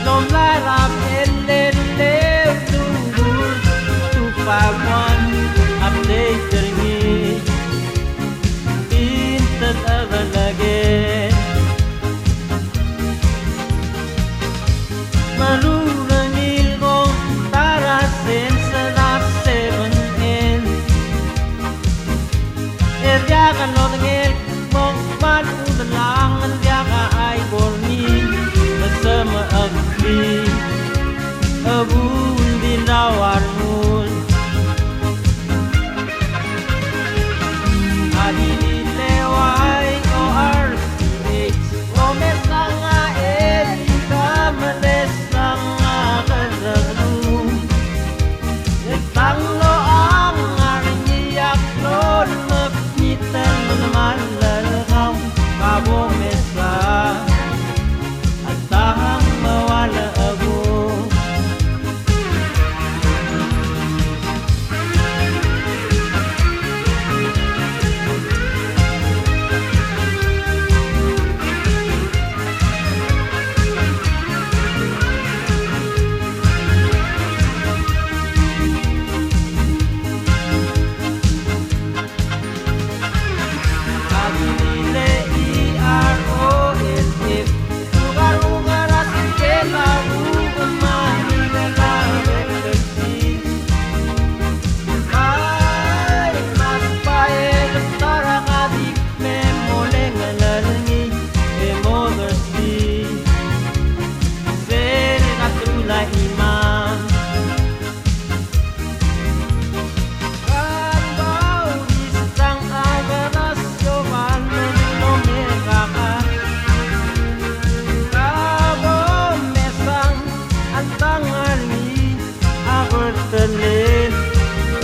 Somlarap ellerle durur 251 update termi Intet avalage Marurangil ko tarasin sa rap 7N Eryakan lo nangil mong manudalangan Yaka ay borni Bersama agli Abun dinawarmun Adili leway o RCH Romesa nga Erika Malesa nga Kazaglu Nagtang lo ang ariniyak lo Magnitan mo naman lalakaw Kabong mesa At tahang mawala ako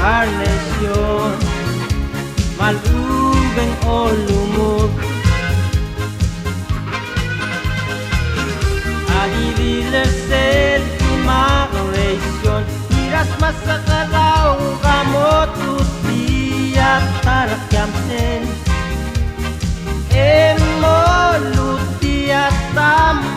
Carnation Malugang o lumog Alidilasel Immigration Hiras masakalaw Kamot Lutiyat Tarakyamsen Emo Lutiyat Tam